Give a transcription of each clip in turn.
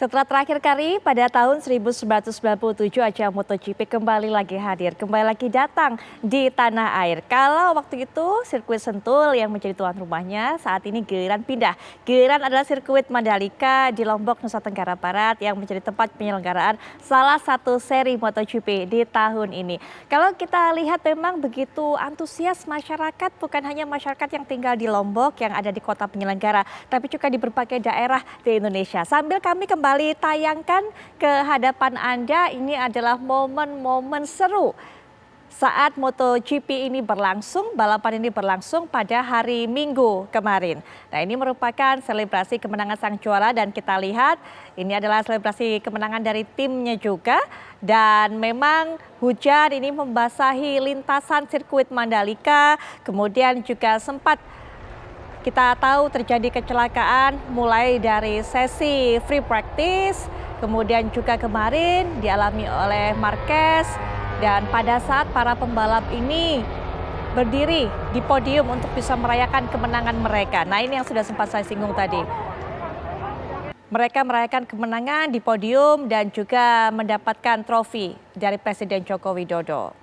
Setelah terakhir kali pada tahun 1997 ajang MotoGP kembali lagi hadir, kembali lagi datang di tanah air. Kalau waktu itu sirkuit Sentul yang menjadi tuan rumahnya, saat ini giliran pindah. Giliran adalah sirkuit Mandalika di Lombok, Nusa Tenggara Barat yang menjadi tempat penyelenggaraan salah satu seri MotoGP di tahun ini. Kalau kita lihat memang begitu antusias masyarakat, bukan hanya masyarakat yang tinggal di Lombok yang ada di kota penyelenggara, tapi juga di berbagai daerah di Indonesia. Sambil kami kembali tayangkan ke hadapan Anda, ini adalah momen-momen seru saat MotoGP ini berlangsung, balapan ini berlangsung pada hari Minggu kemarin. Nah, ini merupakan selebrasi kemenangan sang juara dan kita lihat ini adalah selebrasi kemenangan dari timnya juga. Dan memang hujan ini membasahi lintasan sirkuit Mandalika, kemudian juga sempat kita tahu terjadi kecelakaan mulai dari sesi free practice, kemudian juga kemarin dialami oleh Marquez, dan pada saat para pembalap ini berdiri di podium untuk bisa merayakan kemenangan mereka. Nah, ini yang sudah sempat saya singgung tadi. Mereka merayakan kemenangan di podium dan juga mendapatkan trofi dari Presiden Joko Widodo.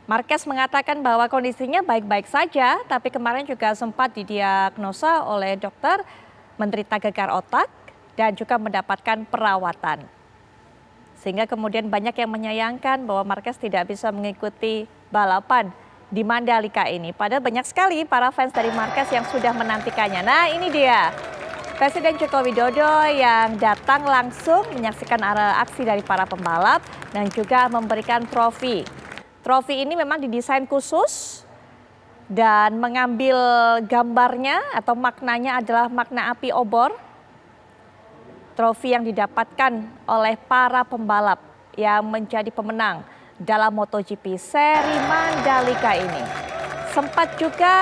Marquez mengatakan bahwa kondisinya baik-baik saja, tapi kemarin juga sempat didiagnosa oleh dokter menderita gegar otak dan juga mendapatkan perawatan. Sehingga kemudian banyak yang menyayangkan bahwa Marquez tidak bisa mengikuti balapan di Mandalika ini. Padahal banyak sekali para fans dari Marquez yang sudah menantikannya. Nah, ini dia Presiden Joko Widodo yang datang langsung menyaksikan aksi dari para pembalap dan juga memberikan trofi. Trofi ini memang didesain khusus dan mengambil gambarnya atau maknanya adalah makna api obor. Trofi yang didapatkan oleh para pembalap yang menjadi pemenang dalam MotoGP seri Mandalika ini. Sempat juga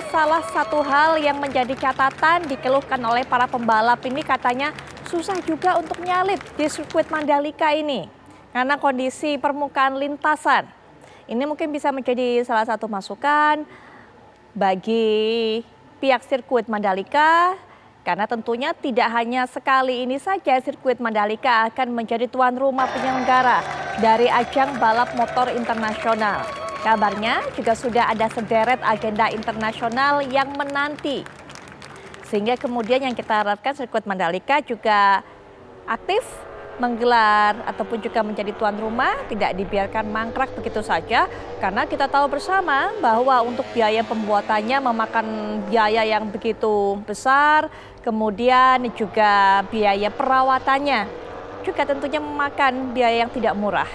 salah satu hal yang menjadi catatan dikeluhkan oleh para pembalap ini, katanya susah juga untuk nyalip di sirkuit Mandalika ini karena kondisi permukaan lintasan. Ini mungkin bisa menjadi salah satu masukan bagi pihak sirkuit Mandalika, karena tentunya tidak hanya sekali ini saja sirkuit Mandalika akan menjadi tuan rumah penyelenggara dari ajang balap motor internasional. Kabarnya juga sudah ada sederet agenda internasional yang menanti. Sehingga kemudian yang kita harapkan sirkuit Mandalika juga aktif menggelar ataupun juga menjadi tuan rumah, tidak dibiarkan mangkrak begitu saja, karena kita tahu bersama bahwa untuk biaya pembuatannya memakan biaya yang begitu besar, kemudian juga biaya perawatannya juga tentunya memakan biaya yang tidak murah.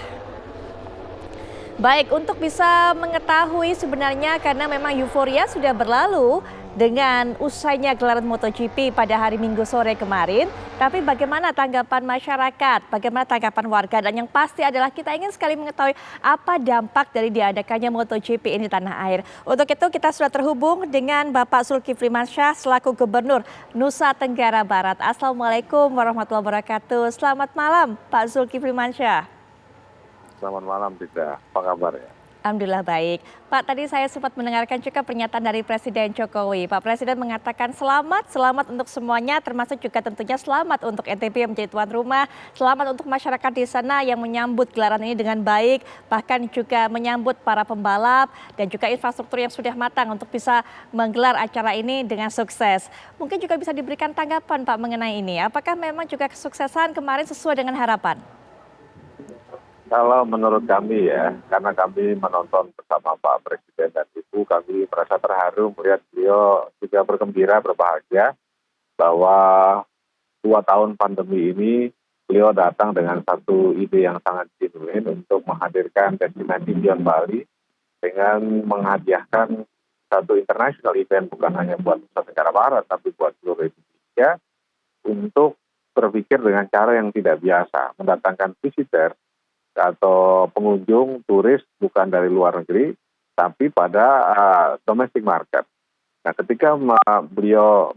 Baik, untuk bisa mengetahui sebenarnya karena memang euforia sudah berlalu dengan usainya gelaran MotoGP pada hari Minggu sore kemarin. Tapi bagaimana tanggapan masyarakat, bagaimana tanggapan warga, dan yang pasti adalah kita ingin sekali mengetahui apa dampak dari diadakannya MotoGP ini di tanah air. Untuk itu kita sudah terhubung dengan Bapak Zulkifli Mansyah selaku Gubernur Nusa Tenggara Barat. Assalamualaikum warahmatullahi wabarakatuh. Selamat malam Pak Zulkifli Mansyah. Selamat malam, Tidak. Apa kabar ya? Alhamdulillah baik. Pak, tadi saya sempat mendengarkan juga pernyataan dari Presiden Jokowi. Pak Presiden mengatakan selamat untuk semuanya, termasuk juga tentunya selamat untuk NTB yang menjadi tuan rumah. Selamat untuk masyarakat di sana yang menyambut gelaran ini dengan baik, bahkan juga menyambut para pembalap dan juga infrastruktur yang sudah matang untuk bisa menggelar acara ini dengan sukses. Mungkin juga bisa diberikan tanggapan Pak mengenai ini. Apakah memang juga kesuksesan kemarin sesuai dengan harapan? Kalau menurut kami ya, karena kami menonton bersama Pak Presiden dan Ibu, kami merasa terharu melihat beliau juga bergembira, berbahagia bahwa 2 tahun pandemi ini beliau datang dengan satu ide yang sangat genuine untuk menghadirkan destinasi Beyond Bali dengan menghadiahkan satu international event bukan hanya buat Nusa Tenggara Barat tapi buat seluruh Indonesia untuk berpikir dengan cara yang tidak biasa, mendatangkan visitor atau pengunjung turis bukan dari luar negeri tapi pada domestic market. Nah, ketika beliau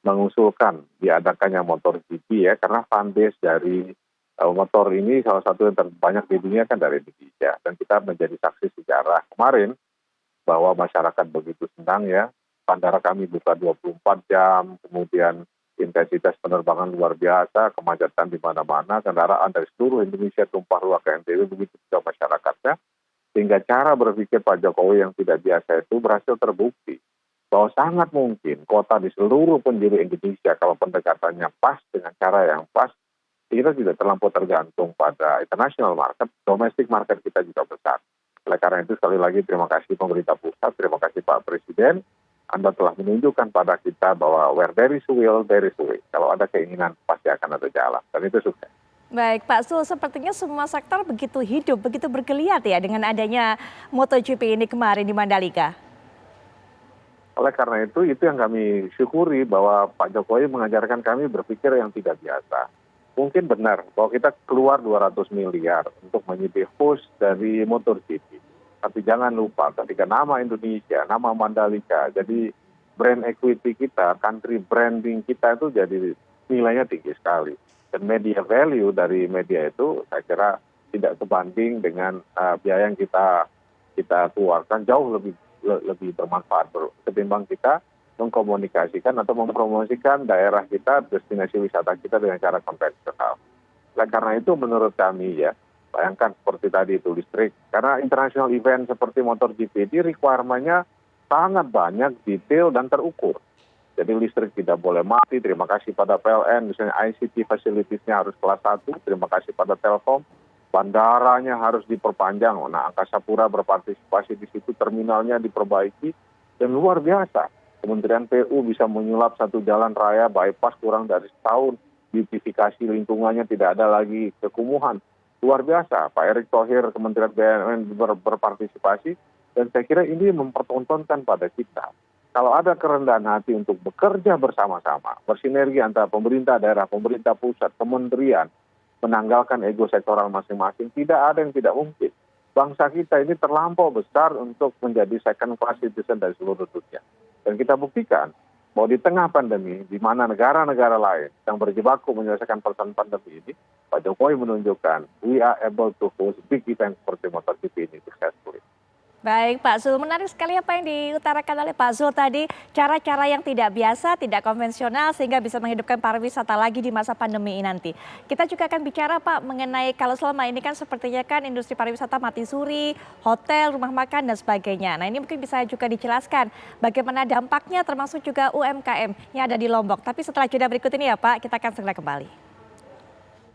mengusulkan diadakannya MotoGP ya, karena fan base dari motor ini salah satu yang terbanyak di dunia kan dari Indonesia, dan kita menjadi saksi sejarah kemarin bahwa masyarakat begitu senang ya. Bandara kami buka 24 jam, kemudian intensitas penerbangan luar biasa, kemacetan di mana-mana, kendaraan dari seluruh Indonesia tumpah ruah ke NTB, begitu juga masyarakatnya. Sehingga cara berpikir Pak Jokowi yang tidak biasa itu berhasil terbukti bahwa sangat mungkin kota di seluruh penjuru Indonesia kalau pendekatannya pas dengan cara yang pas, kita tidak terlampau tergantung pada international market, domestic market kita juga besar. Oleh karena itu sekali lagi terima kasih pemerintah pusat, terima kasih Pak Presiden, Anda telah menunjukkan pada kita bahwa where there is will, there is way. Kalau ada keinginan pasti akan ada jalan, dan itu sukses. Baik Pak Sul, sepertinya semua sektor begitu hidup, begitu bergeliat ya dengan adanya MotoGP ini kemarin di Mandalika. Oleh karena itu yang kami syukuri bahwa Pak Jokowi mengajarkan kami berpikir yang tidak biasa. Mungkin benar bahwa kita keluar 200 miliar untuk menjadi host dari MotoGP. Tapi jangan lupa ketika nama Indonesia, nama Mandalika, jadi brand equity kita, country branding kita itu jadi nilainya tinggi sekali. Dan media value dari media itu saya kira tidak sebanding dengan biaya yang kita keluarkan, jauh lebih bermanfaat ketimbang kita mengkomunikasikan atau mempromosikan daerah kita, destinasi wisata kita dengan cara konvensional. Nah, karena itu menurut kami ya, bayangkan seperti tadi itu listrik, karena international event seperti MotoGP ini requirement-nya sangat banyak, detail dan terukur. Jadi listrik tidak boleh mati, terima kasih pada PLN, misalnya ICT facilities-nya harus kelas 1, terima kasih pada Telkom, bandaranya harus diperpanjang, nah Angkasa Pura berpartisipasi di situ, terminalnya diperbaiki, dan luar biasa. Kementerian PU bisa menyulap satu jalan raya bypass kurang dari setahun, beautifikasi lingkungannya tidak ada lagi kekumuhan. Luar biasa, Pak Erick Thohir, Kementerian BUMN berpartisipasi, dan saya kira ini mempertontonkan pada kita. Kalau ada kerendahan hati untuk bekerja bersama-sama, bersinergi antara pemerintah daerah, pemerintah pusat, kementerian, menanggalkan ego sektoral masing-masing, tidak ada yang tidak mungkin. Bangsa kita ini terlampau besar untuk menjadi second class citizen dari seluruh dunia. Dan kita buktikan bahwa di tengah pandemi, di mana negara-negara lain yang berjibaku menyelesaikan persoalan pandemi ini, Pak Jokowi menunjukkan we are able to host big event seperti MotoGP ini successfully. Baik Pak Zul, menarik sekali apa yang diutarakan oleh Pak Zul tadi, cara-cara yang tidak biasa, tidak konvensional sehingga bisa menghidupkan pariwisata lagi di masa pandemi ini nanti. Kita juga akan bicara Pak mengenai kalau selama ini kan sepertinya kan industri pariwisata mati suri, hotel, rumah makan dan sebagainya. Nah ini mungkin bisa juga dijelaskan bagaimana dampaknya termasuk juga UMKM yang ada di Lombok. Tapi setelah jeda berikut ini ya Pak, kita akan segera kembali.